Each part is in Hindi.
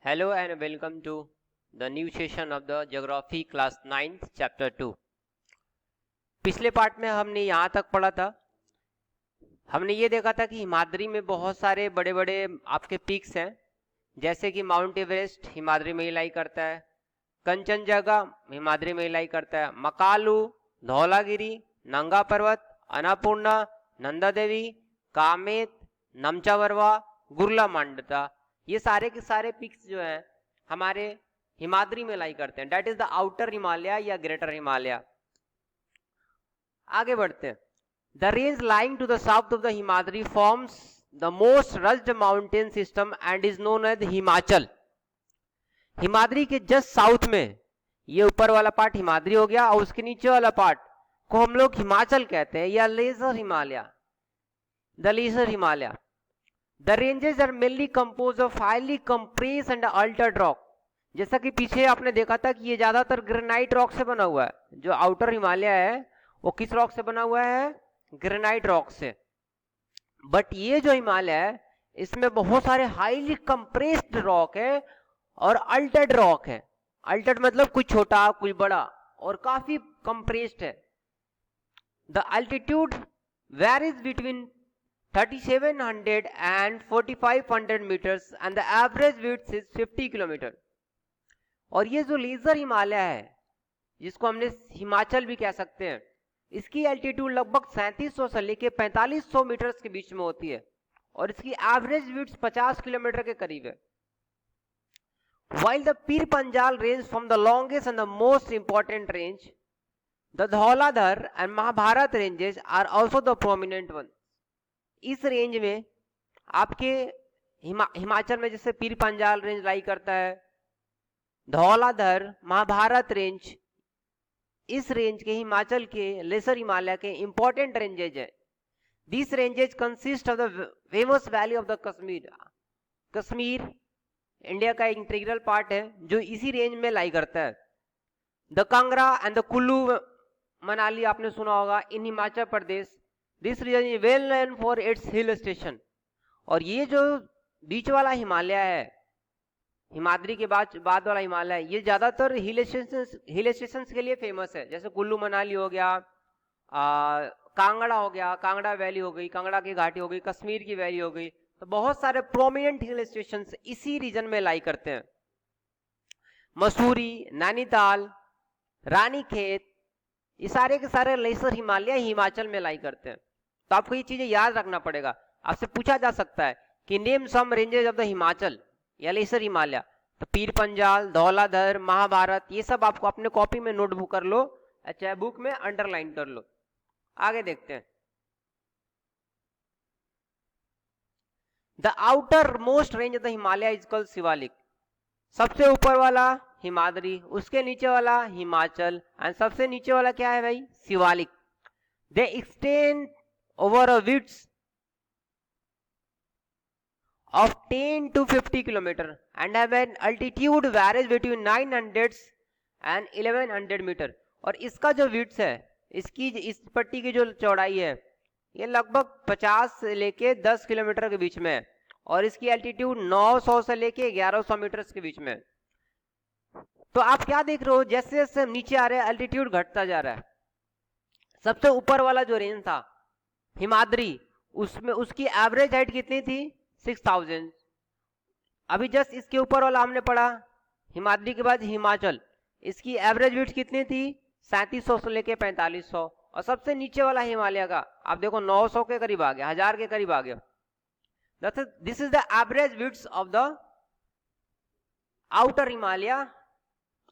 Hello and welcome to the new session of the Geography class 9th chapter 2। पिछले पार्ट में हमने यहाँ तक पढ़ा था, हमने ये देखा था कि हिमाद्री में बहुत सारे बड़े बड़े आपके पीक्स हैं, जैसे कि माउंट एवरेस्ट हिमाद्री में ही लाई करता है, कंचनजंगा हिमाद्री में ही लाई करता है, मकालू, धौलागिरी, नंगा पर्वत, अन्नपूर्णा, नंदा देवी, कामेत, नमचावरवा, गुरला मांडता, ये सारे के सारे पिक्स जो हैं हमारे हिमाद्री में लाई करते हैं। That is the outer Himalaya या ग्रेटर हिमालय। आगे बढ़ते हैं। The range lying to the south of the Himadri forms the most rugged mountain system and is known as Himachal. Himadri के जस्ट साउथ में ये ऊपर वाला पार्ट हिमाद्री हो गया और उसके नीचे वाला पार्ट को हम लोग हिमाचल कहते हैं या lesser Himalaya, the lesser Himalaya. The ranges are mainly composed of highly compressed and altered rock। जैसा कि पीछे आपने देखा था कि ये ज्यादातर ग्रेनाइट रॉक से बना हुआ है। जो आउटर हिमालय है वो किस रॉक से बना हुआ है? ग्रेनाइट रॉक से। बट ये जो हिमालय है इसमें बहुत सारे हाईली कंप्रेस्ड रॉक है और अल्टर्ड रॉक है। अल्टर्ड मतलब कुछ छोटा कुछ बड़ा और काफी कंप्रेस्ड है। The altitude varies between 3700 and 4500 meters and the average width is 50 kilometre. और ये जो लेजर हिमालय है जिसको हमने हिमाचल भी कह सकते हैं, इसकी एल्टीट्यूड लगभग 3700 से लेके 4500 मीटर्स के बीच में होती है और इसकी एवरेज विड्थ 50 किलोमीटर के करीब है। While the Pir Panjal range from the longest and the most important range, the Dhauladhar and Mahabharat ranges are also the prominent ones। इस रेंज में आपके हिमाचल में जैसे पीर पंजाल रेंज लाई करता है, धौलाधर, महाभारत रेंज, इस रेंज के हिमाचल के लेसर हिमालय के इंपॉर्टेंट रेंजेज है। This ranges consist of the famous valley of the Kashmir. Kashmir India का एक इंटीग्रल पार्ट है जो इसी रेंज में लाई करता है। The Kangra and the Kullu Manali आपने सुना होगा in Himachal Pradesh. This region is well known for its hill station. और ये जो बीच वाला हिमालय है, हिमाद्री के बाद वाला हिमालय, ये ज्यादातर हिल स्टेशन के लिए फेमस है। जैसे कुल्लू मनाली हो गया, कांगड़ा हो गया, कांगड़ा वैली हो गई, कांगड़ा की घाटी हो गई, कश्मीर की वैली हो गई, तो बहुत सारे प्रोमिनेंट हिल स्टेशन इसी रीजन में लाई करते हैं। मसूरी, नैनीताल, रानीखेत, ये सारे के सारे लेसर हिमालय हिमाचल में लाई करते हैं। तो आपको ये चीजें याद रखना पड़ेगा। आपसे पूछा जा सकता है कि name some ranges of the Himachal या लेसर हिमालय, तो पीर पंजाल, धौलाधर, महाभारत, ये सब आपको अपने कॉपी में नोटबुक कर लो, चाहे बुक में अंडरलाइन कर लो। आगे देखते हैं। The outer most range of the Himalaya is called Shivalik. सबसे ऊपर वाला हिमाद्री, उसके नीचे वाला हिमाचल एंड सबसे नीचे वाला क्या है भाई? शिवालिक। दे extend over a width of 10 to 50 kilometer and have an altitude varies between 900 and 1100 metre. और इसका जो विड्थ है, इसकी इस पट्टी की जो चौड़ाई है, ये लगभग 50 से लेके 10 किलोमीटर के बीच में है और इसकी एल्टीट्यूड 900 से लेके 1100 मीटर के बीच में है। तो आप क्या देख रहे हो, जैसे जैसे नीचे आ रहे हैं एल्टीट्यूड घटता जा रहा है। सबसे ऊपर वाला जो रेंज था हिमाद्री, उसमें उसकी एवरेज हाइट कितनी थी? 6000। अभी जस्ट इसके ऊपर वाला हमने पढ़ा हिमाद्री के बाद हिमाचल, इसकी एवरेज विड्थ कितनी थी? 3700 से लेके 4500। और सबसे नीचे वाला हिमालय का आप देखो 900 के करीब आ गया, 1000 के करीब आ गया। This is the average width of the outer Himalaya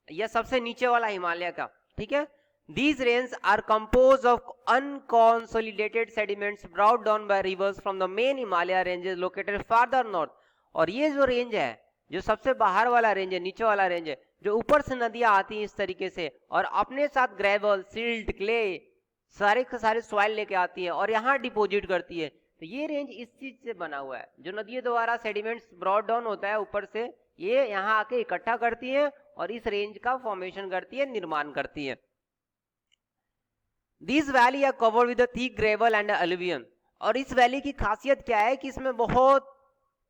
या सबसे नीचे वाला हिमालय का। ठीक है। These ranges are composed of unconsolidated sediments brought down by rivers from the main Himalaya ranges located farther north। और ये जो रेंज है, जो सबसे बाहर वाला रेंज है, नीचे वाला रेंज है, जो ऊपर से नदियां आती हैं इस तरीके से और अपने साथ ग्रेवल, सिल्ट, क्ले, सारे के सारे सॉइल लेके आती है और यहाँ डिपोजिट करती है। तो ये रेंज इस चीज से बना हुआ है, जो नदियों द्वारा सेडिमेंट्स ब्रॉट डाउन होता है ऊपर से, ये यहाँ आके इकट्ठा करती है और इस रेंज का फॉर्मेशन करती है, निर्माण करती है। This valley are covered with thick gravel and alluvium. और इस वैली की खासियत क्या है कि इसमें बहुत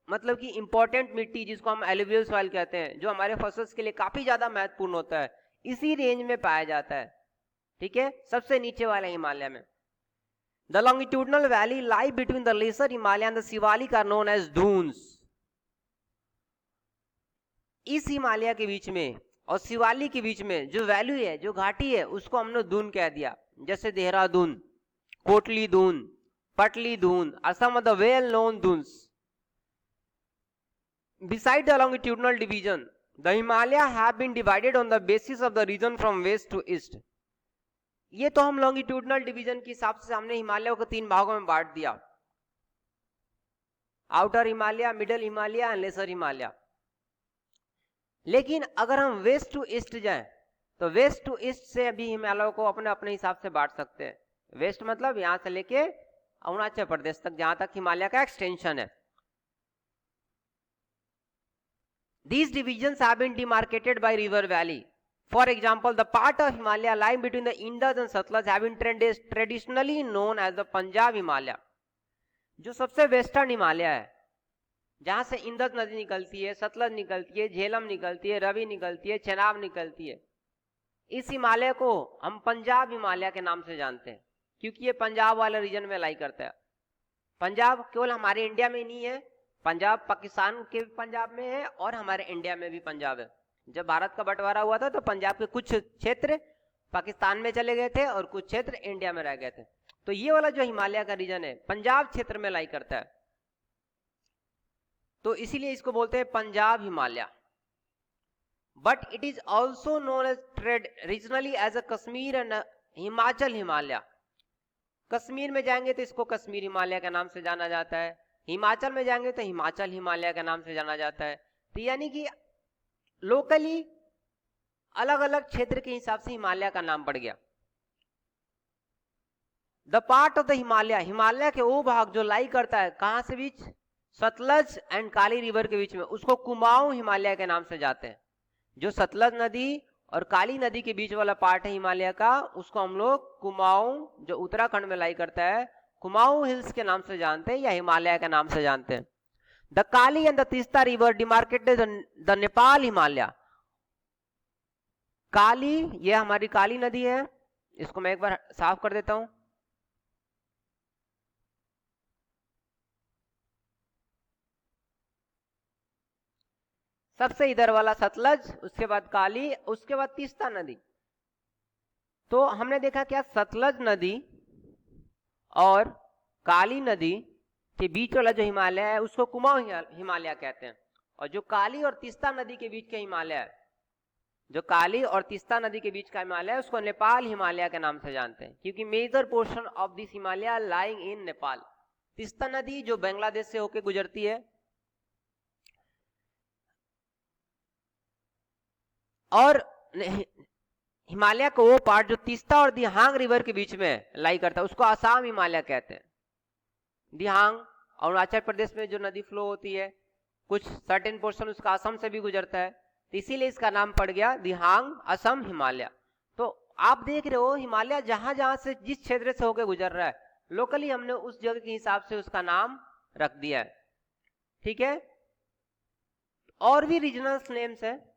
मतलब कि इंपॉर्टेंट मिट्टी जिसको हम एलुवियल सॉइल कहते हैं, जो हमारे फसल्स के लिए काफी ज्यादा महत्वपूर्ण होता है, इसी रेंज में पाया जाता है। ठीक है, सबसे नीचे वाले हिमालय में। The longitudinal valley lie between the lesser Himalaya and the Shivalik are known as duns. इस हिमालय के बीच में और शिवालिक के बीच में जो वैल्यू है, जो घाटी है, उसको हमने दून कह दिया। जैसे Dehradun, Kotli Dun, Patli Dun are some of the well known Duns. Beside the longitudinal division, the Himalaya have been divided on the basis of the region from west to east. ये तो हम longitudinal division के हिसाब से हमने हिमालयों को 3 भागों में बांट दिया, outer Himalaya, middle Himalaya and lesser Himalaya. लेकिन अगर हम वेस्ट टू ईस्ट जाएं तो वेस्ट टू ईस्ट से भी हिमालयों को अपने अपने हिसाब से बांट सकते हैं। वेस्ट मतलब यहां से लेके अरुणाचल प्रदेश तक, जहां तक हिमालय का एक्सटेंशन है। These divisions have been demarcated by river valley. For example, the part of Himalaya lying between the Indus and Satluj have been traditionally known as the Punjab Himalaya. जो सबसे वेस्टर्न हिमालय है, जहां से इंदस नदी निकलती है, सतलज निकलती है, झेलम निकलती है, रवि निकलती है, चेनाब निकलती है, इस हिमालय को हम पंजाब हिमालय के नाम से जानते हैं, क्योंकि ये पंजाब वाले रीजन में लाई करता है। पंजाब केवल हमारे इंडिया में ही नहीं है, पंजाब पाकिस्तान के पंजाब में है और हमारे इंडिया में भी पंजाब है। जब भारत का बंटवारा हुआ था तो पंजाब के कुछ क्षेत्र पाकिस्तान में चले गए थे और कुछ क्षेत्र इंडिया में रह गए थे। तो ये वाला जो हिमालय का रीजन है पंजाब क्षेत्र में लाई करता है, तो इसीलिए इसको बोलते हैं Punjab Himalaya. But it is also known as regionally as a Kashmir and Himachal Himalaya. Kashmir में जाएंगे तो इसको कश्मीर हिमालय के नाम से जाना जाता है, हिमाचल में जाएंगे तो हिमाचल हिमालय के नाम से जाना जाता है। तो यानी कि लोकली अलग अलग क्षेत्र के हिसाब से हिमालय का नाम पड़ गया। The part of the Himalaya, Himalaya के वो भाग जो लाई करता है कहां से बीच, सतलज एंड काली रिवर के बीच में, उसको कुमाऊं हिमालय के नाम से जाते हैं। जो सतलज नदी और काली नदी के बीच वाला पार्ट है हिमालय का, उसको हम लोग कुमाऊं, जो उत्तराखंड में लाई करता है, कुमाऊं हिल्स के नाम से जानते हैं या हिमालय के नाम से जानते हैं। The Kali and the Teesta river demarcated the Nepal Himalaya. Kali, ये हमारी काली नदी है, इसको मैं एक बार साफ कर देता हूं। सबसे इधर वाला सतलज, उसके बाद काली, उसके बाद तीस्ता नदी। तो हमने देखा क्या, सतलज नदी और काली नदी के बीच वाला जो हिमालय है उसको कुमाऊं हिमालय कहते हैं, और जो काली और तीस्ता नदी के बीच का हिमालय है, जो काली और तीस्ता नदी के बीच का हिमालय है, उसको नेपाल हिमालय के नाम से जानते हैं, क्योंकि major portion of this Himalaya lying in Nepal. Teesta नदी जो बांग्लादेश से होकर गुजरती है, और हिमालय को वो पार्ट जो तीस्ता और दिहांग रिवर के बीच में लाई करता है, उसको आसाम हिमालय कहते हैं। दिहांग अरुणाचल प्रदेश में जो नदी फ्लो होती है, कुछ सर्टेन पोर्शन उसका असम से भी गुजरता है, तो इसीलिए इसका नाम पड़ गया दिहांग असम हिमालय। तो आप देख रहे हो हिमालय जहां जहां से जिस क्षेत्र से होकर गुजर रहा है, लोकली हमने उस जगह के हिसाब से उसका नाम रख दिया है। ठीक है, और भी रीजनल नेम्स है,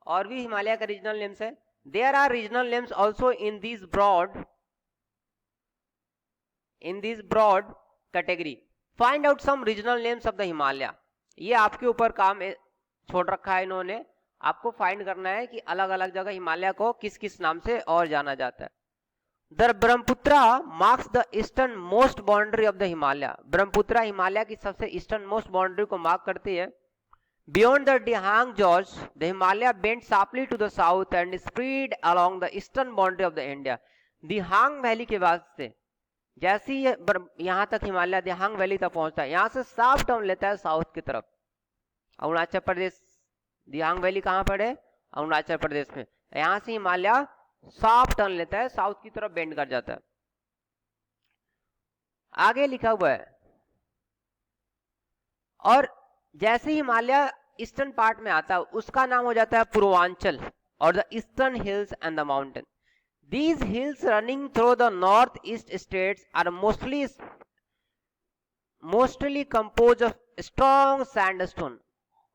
और भी हिमालय का रीजनल नेम्स है। There are regional names also in this broad category. Find out some regional names of the Himalaya. ये आपके ऊपर काम छोड़ रखा है इन्होंने, आपको फाइंड करना है कि अलग अलग जगह हिमालय को किस किस नाम से और जाना जाता है। The Brahmaputra marks the eastern most boundary of the Himalaya. Brahmaputra Himalaya की सबसे ईस्टर्न मोस्ट बाउंड्री को मार्क करती है। Beyond the Dihang Gorge, the Himalaya bends sharply to the south and is spread along the eastern boundary of the India. Dihang valley के बाद से जैसे ही यहाँ तक हिमालय दिहांग वैली तक पहुंचता है, यहाँ से साफ टर्न लेता है साउथ की तरफ। अरुणाचल प्रदेश, दिहांग वैली कहाँ पर है, अरुणाचल प्रदेश में। यहाँ से हिमालय साफ टर्न लेता है, साउथ की तरफ बेंड कर जाता है। आगे लिखा हुआ है, और जैसे हिमालय ईस्टर्न पार्ट में आता है उसका नाम हो जाता है पूर्वांचल, और the eastern hills and the mountain. These hills running through the north east states are mostly compose of strong sandstone.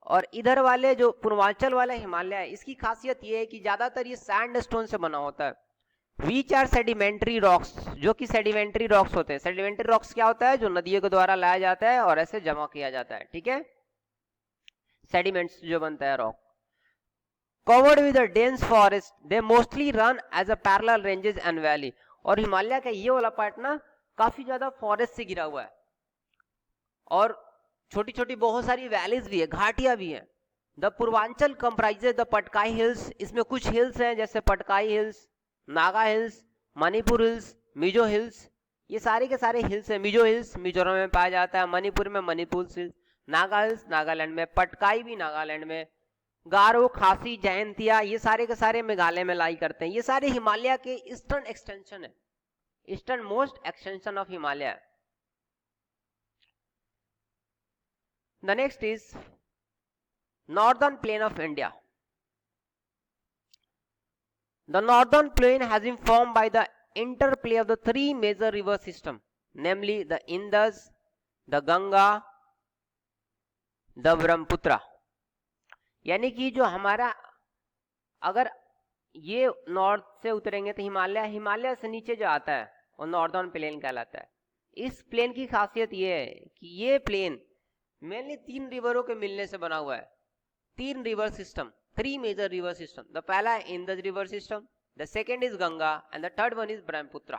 और इधर वाले जो पूर्वांचल वाला हिमालय है, इसकी खासियत ये है कि ज्यादातर ये सैंडस्टोन से बना होता है। Which are sedimentary rocks, जो कि सेडिमेंट्री रॉक्स होते हैं। सेडिमेंट्री रॉक्स क्या होता है? जो नदियों के द्वारा लाया जाता है और ऐसे जमा किया जाता है, ठीक है, सेडिमेंट्स जो बनता है rock. Covered with a dense forest, they mostly run as a parallel ranges and valley. और हिमालय का ये वाला पार्ट ना काफी ज्यादा फॉरेस्ट से घिरा हुआ है और छोटी छोटी बहुत सारी वैलीज भी है, घाटियां भी हैं। The Purvanchal comprises the Patkai hills, इसमें कुछ हिल्स हैं जैसे Patkai hills, Naga hills, Manipur hills, Mizo hills, ये सारे के सारे हिल्स हैं। मिजो हिल्स मिजोरम में पाया जाता है, मणिपुर में मणिपुर हिल्स, नागा हिल्स नागालैंड में, पटकाई भी नागालैंड में, गारो, खासी, जयंतिया, ये सारे के सारे मेघालय में लाई करते हैं। ये सारे हिमालय के ईस्टर्न एक्सटेंशन है, eastern most extension of Himalaya. The next is northern plain of India. The northern plain has been formed by the interplay of the three major river systems, namely the Indus, the Ganga, the Brahmaputra। यानी कि जो हमारा, अगर ये नॉर्थ से उतरेंगे तो हिमालय, हिमालय से नीचे जो आता है वो नॉर्दर्न प्लेन कहलाता है। इस प्लेन की खासियत ये है कि ये प्लेन मेनली 3 रिवरों के मिलने से बना हुआ है। 3 river system, 3 major river system. The पहला है Indus river system, the second is Ganga and the third one is Brahmaputra.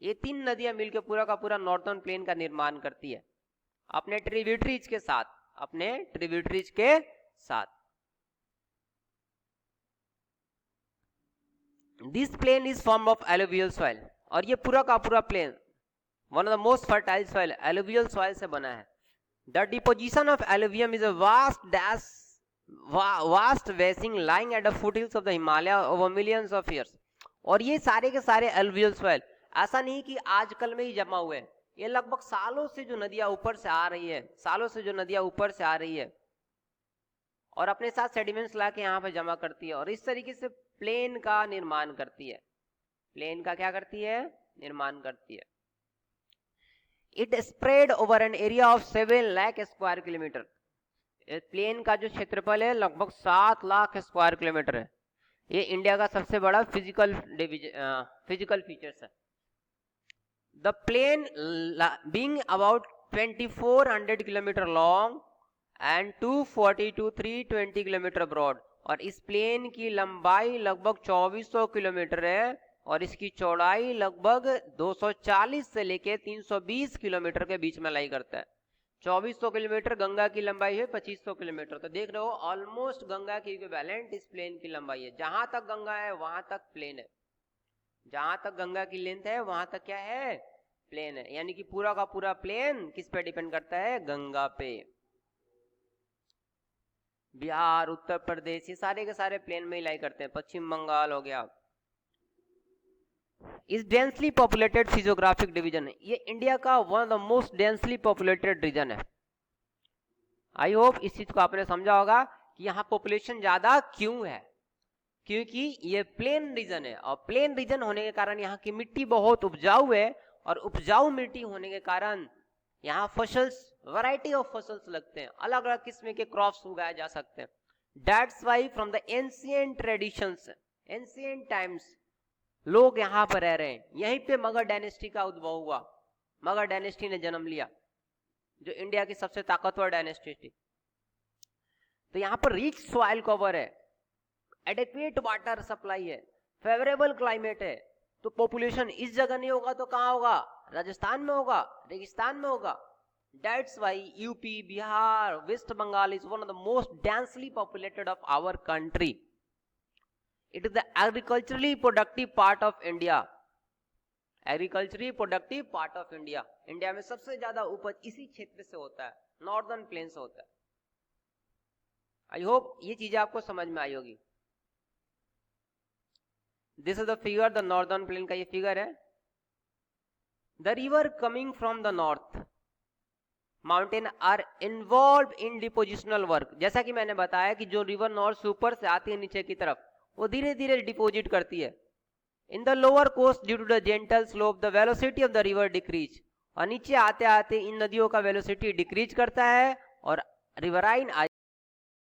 ये 3 नदियां मिलकर पूरा का पूरा नॉर्दर्न प्लेन का निर्माण करती है अपने ट्रिब्यूटरीज के साथ, अपने ट्रिब्यूटरीज के साथ। This plain is form of alluvial soil, और ये पूरा का पूरा plain one of the most fertile soil, alluvial soil से बना है। The deposition of alluvium is a vast वेसिंग lying at the foothills of the Himalaya over millions of years. और ये सारे के सारे एलुवियल सॉइल ऐसा नहीं कि आजकल में ही जमा हुए हैं, ये लगभग सालों से जो नदियां ऊपर से आ रही है, सालों से जो नदियां ऊपर से आ रही है और अपने साथ सेडिमेंट्स लाके यहाँ पे जमा करती है और इस तरीके से प्लेन का निर्माण करती है। प्लेन का क्या करती है? निर्माण करती है। It spread over an area of 7 lakh square kilometre. Plain का जो क्षेत्रफल है लगभग 7 लाख स्क्वायर किलोमीटर है। ये इंडिया का सबसे बड़ा फिजिकल फीचर्स है। The plain being about 2400 kilometre long and 240 to 320 kilometre broad. और इस प्लेन की लंबाई लगभग 2400 किलोमीटर है और इसकी चौड़ाई लगभग 240 से लेके 320 किलोमीटर के बीच में लाई करता है। 2400 किलोमीटर, गंगा की लंबाई है 2500 किलोमीटर। तो देख रहे हो ऑलमोस्ट गंगा की इक्विवेलेंट इस प्लेन की लंबाई है। जहां तक गंगा है वहां तक प्लेन है, जहां तक गंगा की लेंथ है वहां तक क्या है? प्लेन है। यानी कि पूरा का पूरा प्लेन किस पे डिपेंड करता है? गंगा पे। बिहार, उत्तर प्रदेश, ये सारे के सारे प्लेन में ही लाई करते हैं। पश्चिम बंगाल हो गया। इस डेंसली पॉपुलेटेड फिजियोग्राफिक डिवीजन है, ये इंडिया का one of the most densely populated region है। आई होप इस चीज को आपने समझा होगा कि यहाँ पॉपुलेशन ज्यादा क्यों है, क्योंकि ये प्लेन रीजन है और प्लेन रीजन होने के कारण यहाँ की मिट्टी बहुत उपजाऊ है और उपजाऊ मिट्टी होने के कारण यहाँ फसल्स, वैरायटी ऑफ फसल्स लगते हैं, अलग अलग किस्म के क्रॉप्स उगाए जा सकते हैं। That's why from the ancient traditions, ancient times लोग यहाँ पर रह रहे हैं। यहीं पे मगध डायनेस्टी का उद्भव हुआ, मगध डायनेस्टी ने जन्म लिया जो इंडिया की सबसे ताकतवर डायनेस्टी थी। तो यहाँ पर रिच सॉइल कवर है, एडिक्वेट वाटर सप्लाई है, फेवरेबल क्लाइमेट है। तो पॉपुलेशन इस जगह नहीं होगा तो कहाँ होगा? राजस्थान में होगा, रेगिस्तान में होगा। That's why UP, Bihar, West Bengal is one of the most densely populated of our country. It is the agriculturally productive part of India. Agriculturally productive part of India. India में सबसे ज्यादा उपज इसी क्षेत्र से होता है, नॉर्दर्न प्लेन से होता है। आई होप ये चीजें आपको समझ में आई होगी। This is the figure, the northern plain का ये फिगर है। The river coming from the north mountain are involve in depositional work. जैसा कि मैंने बताया कि जो रिवर नॉर्थ से ऊपर से आती है नीचे की तरफ, वो धीरे धीरे डिपोजिट करती है। इन द लोअर कोस्ट due to the gentle slope the velocity of the river decrease. और नीचे आते आते इन नदियों का वेलोसिटी डिक्रीज करता है और रिवराइन